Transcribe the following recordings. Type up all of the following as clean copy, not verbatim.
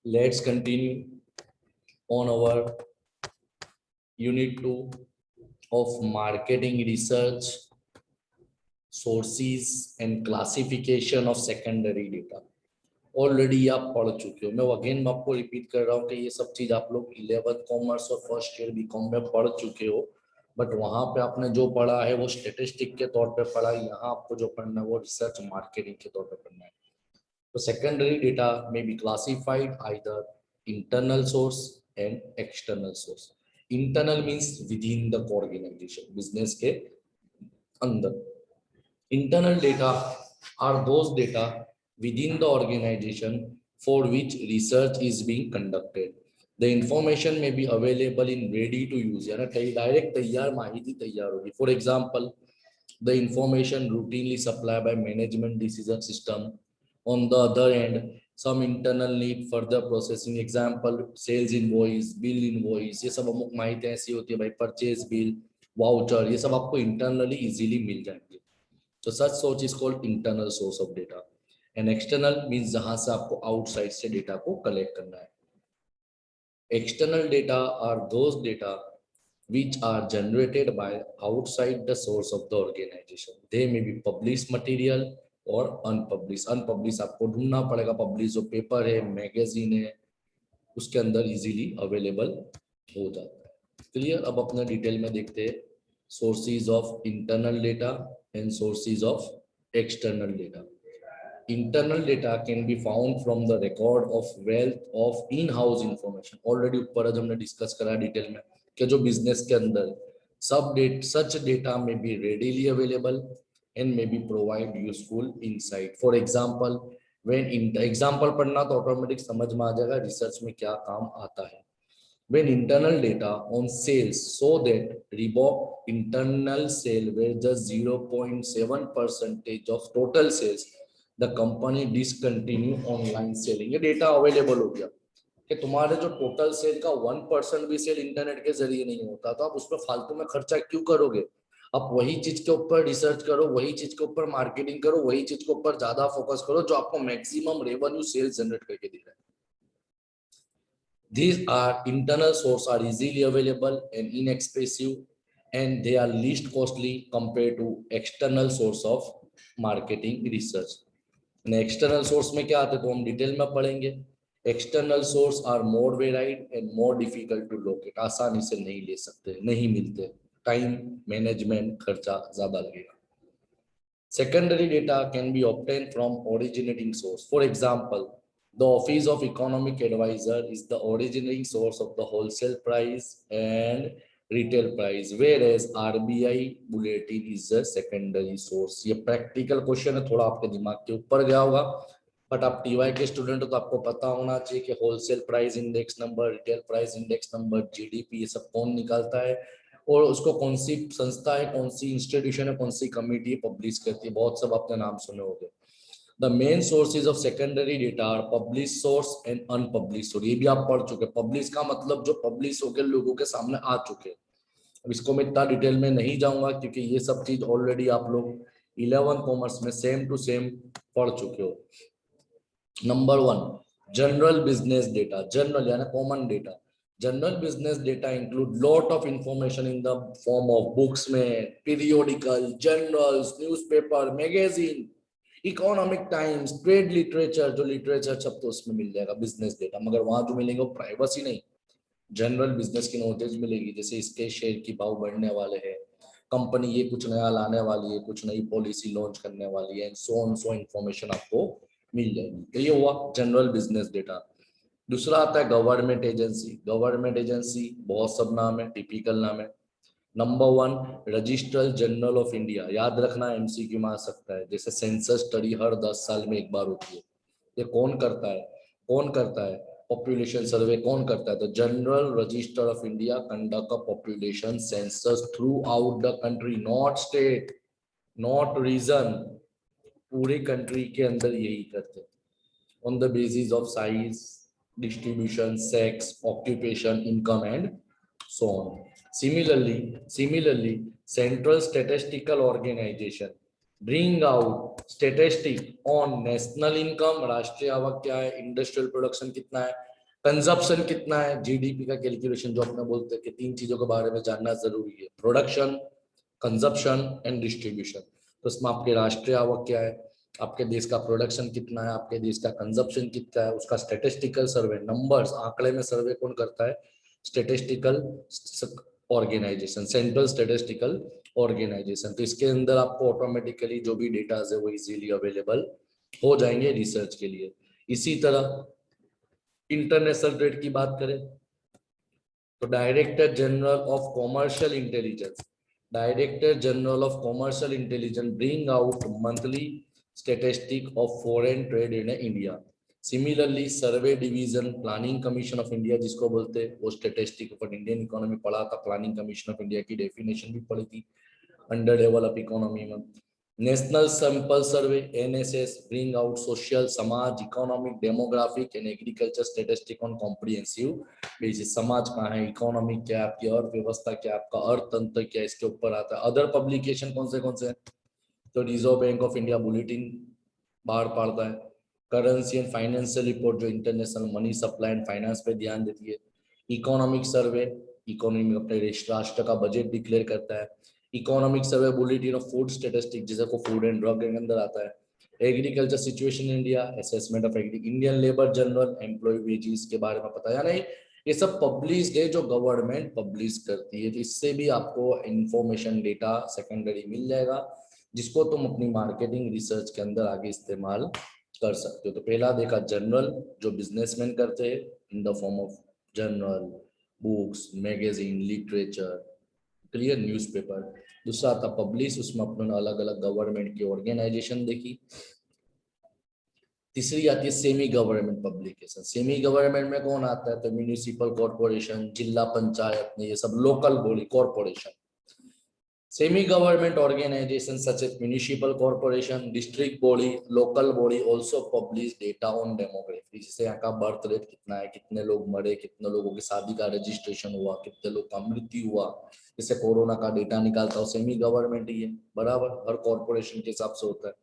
Let's continue on our unit 2 of marketing research, sources and classification of secondary data. Already आप पढ़ चुके हो, मैं अगेन मैं आपको रिपीट कर रहा हूँ कि ये सब चीज आप लोग 11th कॉमर्स और फर्स्ट ईयर बीकॉम में पढ़ चुके हो, बट वहां पे आपने जो पढ़ा है वो स्टेटिस्टिक के तौर पे पढ़ा है। यहाँ आपको जो पढ़ना है वो रिसर्च मार्केटिंग के तौर पे पढ़ना है। तो secondary data may be classified either internal source and external source. Internal means within the organization, business के अंदर. Internal data are those data within the organization for which research is being conducted. The information may be available in ready to use, यानी direct तैयार माहिती तैयार होगी. For example, the information routinely supplied by management decision system. On the other hand, some internal need further processing. Example, sales invoice, bill invoice, ये सब अमुक माहिती ऐसी होती है भाई, परचेज बिल, वाउचर, ये सब आपको इंटरनली इजीली मिल जाएंगे. तो such source is called internal source of data. And external means जहां से आपको आउटसाइड से डेटा को कलेक्ट करना है. External data are those data which are generated by outside the source of the organization. They may be published material और unpublished. Unpublished आपको ढूंढना पड़ेगा. पब्लिश जो पेपर है, मैगजीन है, उसके अंदर इजीली अवेलेबल हो जाता है. क्लियर. अब अपने डिटेल में देखते हैं sources of internal data and sources of external data. Internal data can be found from the record of wealth of in-house information. Already ऊपर आज हमने डिस्कस करा डिटेल में कि जो बिजनेस के अंदर सब such data may be readily available and may be provide useful insight. For example, when example पढ़ना तो ऑटोमेटिक समझ में आ जाएगा रिसर्च में क्या काम आता है. When internal data on sales show that Reebok internal sale were just 0.7% of total sales, the company discontinue online selling. ये डेटा अवेलेबल हो गया कि तुम्हारे जो टोटल सेल का 1% भी सेल इंटरनेट के जरिए नहीं होता, तो आप उसमें फालतू में खर्चा क्यों करोगे. आप वही चीज के ऊपर रिसर्च करो, वही चीज के ऊपर मार्केटिंग करो, वही चीज के ऊपर ज्यादा फोकस करो जो आपको मैक्सिमम रेवेन्यू सेल्स जनरेट करके दे रहा है. These are internal sources are easily available and inexpensive, and they are least costly compared to external source of marketing research. External source में क्या आते हैं तो हम डिटेल में पढ़ेंगे. External source are more varied and more difficult to locate. आसानी से नहीं ले सकते, नहीं मिलते, टाइम मैनेजमेंट खर्चा ज्यादा लगेगा. Secondary data can be obtain from originating source. For example, the office of economic advisor is the originating source of the wholesale price and retail price, whereas RBI bulletin is a secondary source. ये practical question है, थोड़ा आपके दिमाग के ऊपर गया होगा, but आप टीवाई के स्टूडेंट हो तो आपको पता होना चाहिए कि wholesale price index number, retail price index number, GDP, ये सब कौन निकालता है और उसको कौन सी संस्था है, कौन सी इंस्टीट्यूशन है, कौन सी कमिटी पब्लिश करती है. बहुत सब आपने नाम सुने होंगे. The main sources of secondary data are published source and unpublished source. ये भी आप पढ़ चुके. पब्लिश का मतलब जो पब्लिश होकर लोगों के सामने आ चुके. अब इसको मैं इतना डिटेल में नहीं जाऊंगा क्योंकि ये सब चीज ऑलरेडी आप लोग 11 कॉमर्स में सेम टू सेम पढ़ चुके हो. Number 1, general business data. General यानी common data. General business data include lot of information in the form of books में, periodical, journals, newspaper, magazine, economic times, trade literature. जो literature सब तो उसमें मिल जाएगा बिजनेस डेटा, मगर वहां जो मिलेंगे वो प्राइवेसी नहीं, जनरल बिजनेस की नॉलेज मिलेगी. जैसे इसके शेयर की भाव बढ़ने वाले हैं, कंपनी ये कुछ नया लाने वाली है, कुछ नई पॉलिसी लॉन्च करने वाली है, सो इंफॉर्मेशन आपको मिल जाएगी. तो ये हुआ जनरल बिजनेस डेटा. दूसरा आता है गवर्नमेंट एजेंसी. गवर्नमेंट एजेंसी बहुत सब नाम है, टिपिकल नाम है. Number 1, registrar general of India. याद रखना, एमसीक्यू में आ सकता है. जैसे सेंसस स्टडी हर 10 साल में एक बार होती है. ये कौन करता है, कौन करता है? पॉपुलेशन सर्वे कौन करता है? तो general register of India conduct a population census throughout the country, not state, not region, पूरे कंट्री के अंदर यही करते हैं. On the basis of size, distribution, sex, occupation, income and so on. Similarly, Central Statistical Organization bring out statistic on national income. राष्ट्रीय आवक क्या है, इंडस्ट्रियल प्रोडक्शन कितना है, कंजप्शन कितना है, जीडीपी का कैलकुलेशन जो अपने बोलते हैं कि 3 चीजों के बारे में जानना जरूरी है, प्रोडक्शन, कंजप्शन एंड डिस्ट्रीब्यूशन। तो इसमें आपके राष्ट्रीय आवक क्या है, आपके देश का प्रोडक्शन कितना है, आपके देश का कंजप्शन कितना है, उसका स्टेटिस्टिकल सर्वे, नंबर्स आंकड़े में सर्वे कौन करता है, statistical organisation, central statistical organisation. तो इसके अंदर आपको ऑटोमेटिकली जो भी डेटा है वो इजीली अवेलेबल हो जाएंगे रिसर्च के लिए। इसी तरह इंटरनेशनल ट्रेड की बात करें तो director general of commercial intelligence, director general of commercial intelligence bring out monthly statistic of foreign trade in India. Similarly survey division planning commission of India जिसको बोलते हैं, वो स्टेटिस्टिक ऑफ इंडियन इकोनॉमी पढ़ा था, प्लानिंग कमीशन ऑफ इंडिया की definition भी पढ़ी थी अंडर डेवलप इकोनॉमी में। National sample survey NSS bring out social, समाज, economic, demographic and agriculture statistic on comprehensive basis. समाज कहाँ है, इकोनॉमी क्या है, आपकी अर्थव्यवस्था क्या, आपका अर्थतंत्र क्या, इसके ऊपर आता है। अदर पब्लिकेशन कौन से हैं, तो reserve bank of India bulletin बाहर पड़ता है। करेंसी एंड फाइनेंशियल रिपोर्ट जो international money supply and finance पे ध्यान देती है। इकोनॉमिक सर्वे, इकोनॉमी में अपने राष्ट्र का बजट डिक्लेयर करता है। Economic survey bulletin of food statistic जिसे को फूड एंड ड्रग के अंदर आता है। Agriculture situation India, assessment of Indian labour general employ wages के बारे में पता है या नहीं, ये सब पब्लिश है जो गवर्नमेंट पब्लिश करती है। तो इससे भी आपको इंफॉर्मेशन डेटा सेकेंडरी मिल जाएगा जिसको तुम अपनी मार्केटिंग रिसर्च के अंदर आगे इस्तेमाल कर सकते हो। तो पहला देखा जनरल जो बिजनेसमैन करते हैं इन the form of journal, books, magazine, literature, clear, newspaper. दूसरा था पब्लिश, उसमें अपने अलग अलग गवर्नमेंट की ऑर्गेनाइजेशन देखी। तीसरी आती है semi government publication. Semi government में कौन आता है, तो म्यूनिसिपल कॉर्पोरेशन, जिला पंचायत ने, ये सब local body corporation. Semi government organisation such as municipal corporation, district body, local body also publish data on demography, जैसे यहाँ का बर्थ रेट कितना है, कितने लोग मरे, कितने लोगों की शादी का रजिस्ट्रेशन हुआ, कितने लोग का मृत्यु हुआ, जैसे कोरोना का डेटा निकालता हो सेमी गवर्नमेंट ही है, बराबर, हर कॉर्पोरेशन के हिसाब से होता है।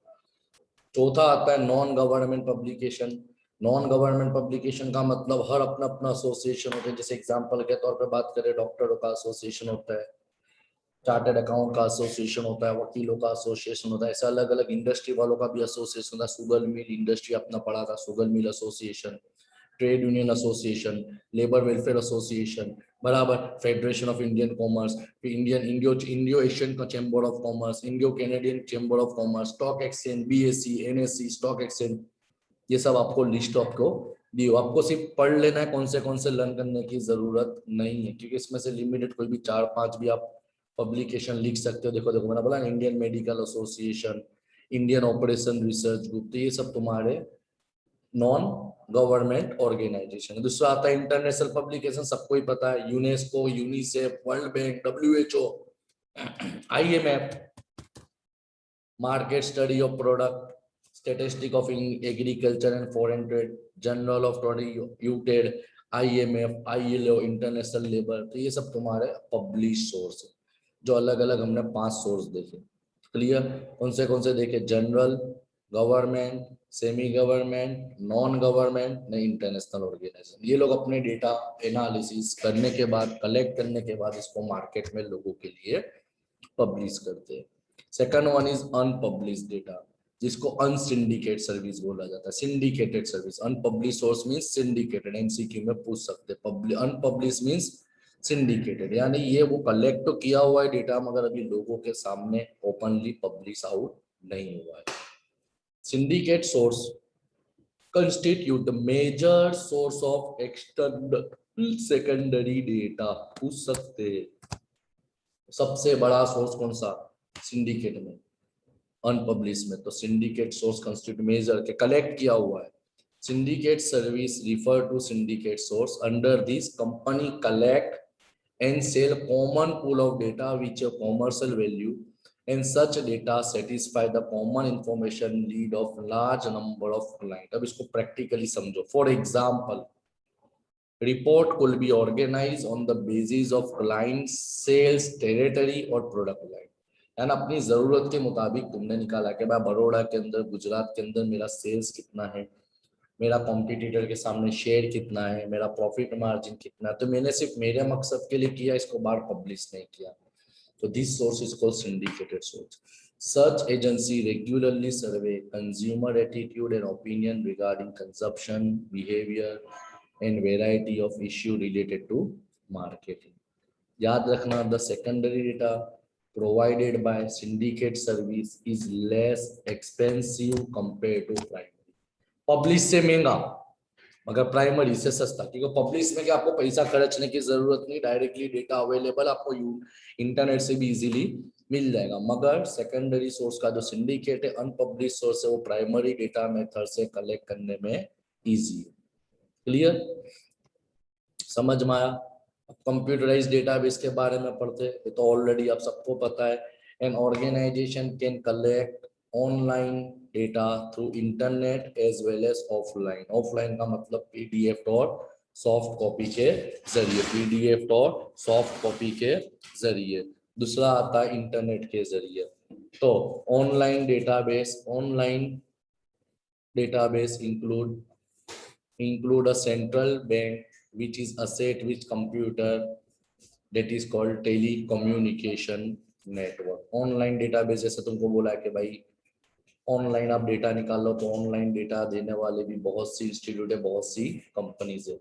चौथा आता है non government publication. Non government publication का मतलब हर अपना अपना एसोसिएशन होता है, जैसे एग्जांपल के तौर पे बात करें डॉक्टरों का एसोसिएशन होता है, चार्टर्ड अकाउंट का एसोसिएशन होता है, वकीलों का एसोसिएशन होता है, ऐसे अलग अलग इंडस्ट्री वालों का भी एसोसिएशन होता है। शुगर मिल इंडस्ट्री अपना पड़ा था, sugar mill association, trade union association, labour welfare association, बराबर, federation of Indian commerce, Indian indo indo Asian chamber of commerce, indo Canadian chamber of commerce, stock exchange, BSC, NSC, stock exchange, ये सब आपको list आपको दी हो। आपको सिर्फ पढ़ लेना है, कौन से लर्न करने की जरूरत नहीं है, क्योंकि इसमें से लिमिटेड कोई भी 4-5 भी आप पब्लिकेशन लिख सकते हो। देखो देखो मैंने बोला Indian medical association, Indian operation research group, तो ये सब तुम्हारे नॉन गवर्नमेंट ऑर्गेनाइजेशन। दूसरा आता है इंटरनेशनल पब्लिकेशन, सबको ही पता है, UNESCO, UNICEF, world bank, WHO, IMF, market study of product, statistic of agriculture and foreign trade, journal of united, IMF, ILO, international labour. तो ये सब तुम्हारे पब्लिश सोर्स है, जो अलग अलग हमने 5 सोर्स देखे। क्लियर, कौन से देखे, general, government, semi government, non government ने इंटरनेशनल ऑर्गेनाइजेशन। ये लोग अपने डेटा एनालिसिस करने के बाद, कलेक्ट करने के बाद इसको मार्केट में लोगों के लिए पब्लिश करते हैं। Second one is unpublish data, जिसको अनसिंडिकेट सर्विस बोला जाता है। Syndicated service, unpublish source means syndicated, MCQ में पूछ सकते हैं। अनपब्लिश मींस सिंडिकेटेड, यानी ये वो कलेक्ट तो किया हुआ है डेटा मगर अभी लोगों के सामने ओपनली पब्लिश आउट नहीं हुआ है। Syndicate source constitute the major source of external secondary data। पूछ सकते हैं सबसे बड़ा सोर्स कौन सा, सिंडिकेट में, अनपब्लिश में। तो सिंडिकेट सोर्स कंस्टिट्यूट मेजर के कलेक्ट किया हुआ है। Syndicate service refer to syndicate source, under this company collect and sell common pool of data which have commercial value, and such data satisfy the common information need of large number of client। अब इसको practically समझो। For example, report could be organized on the basis of client sales territory और product line, यानी अपनी जरूरत के मुताबिक तुमने निकाला कि भाई बड़ौदा के अंदर, गुजरात के अंदर मेरा सेल्स कितना है, मेरा कॉम्पिटिटर के सामने शेयर कितना है, मेरा प्रॉफिट मार्जिन कितना है। तो मैंने सिर्फ मेरे मकसद के लिए किया, इसको बाहर पब्लिश नहीं किया। तो this source is called syndicated source. Such agency regularly survey consumer attitude and opinion regarding consumption behavior and variety of issue related to marketing. याद रखना, the secondary data provided by syndicate service is less expensive compared to primary. Publish से महंगा मगर primary से सस्ता, क्योंकि publish में क्या आपको पैसा खर्चने की जरूरत नहीं, डायरेक्टली डेटा अवेलेबल आपको इंटरनेट से भी इजीली मिल जाएगा। मगर सेकेंडरी सोर्स का जो सिंडिकेट है, अनपब्लिश सोर्स है, वो प्राइमरी डेटा मेथड से कलेक्ट करने में इजी है। क्लियर, समझ में आया? कंप्यूटराइज्ड डेटाबेस के बारे में पढ़ते हैं तो ऑलरेडी आप सबको पता है, an organisation can collect online data through internet as well as offline. Offline का मतलब पीडीएफ और सॉफ्ट कॉपी के जरिए, पीडीएफ और सॉफ्ट कॉपी के जरिए। दूसरा आता है इंटरनेट के जरिए। तो online database include a central bank which is asset with computer, that is called telecommunication network. Online database जैसे तुमको बोला है कि भाई ऑनलाइन आप डेटा निकालो, तो ऑनलाइन डेटा देने वाले भी बहुत सी इंस्टीट्यूट है, बहुत सी कंपनीज है।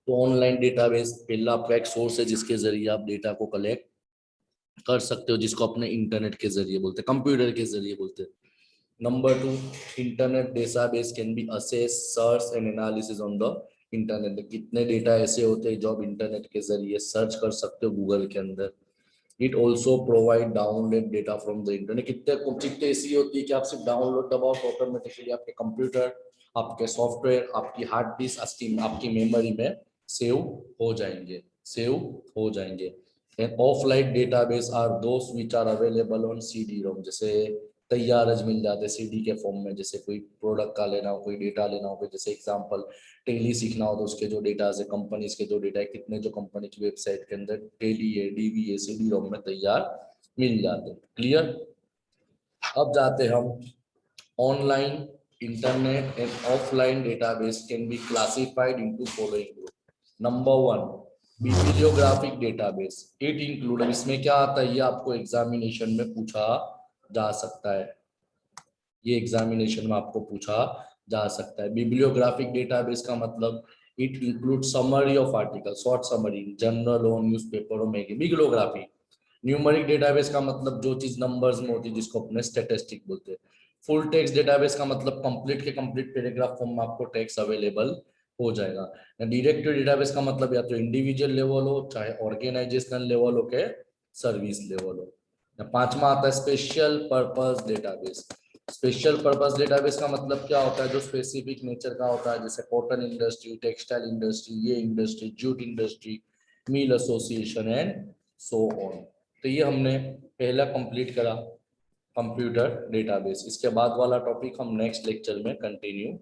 तो ऑनलाइन डेटाबेस पहला आपका एक सोर्स है जिसके जरिए आप डेटा को कलेक्ट कर सकते हो, जिसको अपने इंटरनेट के जरिए बोलते हैं, कंप्यूटर के जरिए बोलते हैं। Number 2, internet database can be assess, search and analysis on the internet. कितने डेटा ऐसे होते हैं जो आप इंटरनेट के जरिए सर्च कर सकते हो गूगल के अंदर। It also provide download data from the internet. कितने चिट्ठे ऐसी होती है कि आप सिर्फ डाउनलोड दबाओ तो ऑटोमेटिकली आपके कंप्यूटर, आपके सॉफ्टवेयर, आपकी हार्ड डिस्क, आपकी मेमोरी में सेव हो जाएंगे। And offline database are those which are available on CD ROM. जैसे तैयार मिल जाते सीडी के फॉर्म में, जैसे कोई प्रोडक्ट का लेना हो, कोई डेटा लेना हो, जैसे एग्जांपल टेली सीखना हो तो उसके जो डेटा है, कंपनीज के जो डेटा है, कितने जो कंपनी की वेबसाइट के अंदर टेली है, डीवी है, सीडी रोम में तैयार मिल जाते हैं। क्लियर, अब जाते हम online internet and offline database can be classified into following group. Number 1, bibliographic database. It include, इसमें क्या आता है ये आपको एग्जामिनेशन में पूछा जा सकता है, ये एग्जामिनेशन में आपको पूछा जा सकता है। बिब्लियोग्राफिक डेटाबेस का मतलब it include summary of article, short summary, journal हो, न्यूज़पेपर हो, मैगजीन। बिब्लियोग्राफी। न्यूमेरिक डेटाबेस का मतलब जो चीज नंबर्स में होती है जिसको अपने स्टैटिस्टिक बोलते हैं। फुल टेक्स्ट डेटाबेस का मतलब कंप्लीट के कंप्लीट पैराग्राफ फॉर्म में आपको टेक्स्ट अवेलेबल हो जाएगा। डायरेक्टरी डेटाबेस का मतलब या तो इंडिविजुअल लेवल हो, चाहे ऑर्गेनाइजेशनल लेवल हो के सर्विस लेवल हो। पांचवा आता है special purpose database. Special purpose database का मतलब क्या होता है, जो स्पेसिफिक नेचर का होता है, जैसे कॉटन इंडस्ट्री, टेक्सटाइल इंडस्ट्री, ये industry, jute industry, mill association and so on. तो ये हमने पहला कंप्लीट करा कंप्यूटर डेटाबेस। इसके बाद वाला टॉपिक हम नेक्स्ट लेक्चर में कंटिन्यू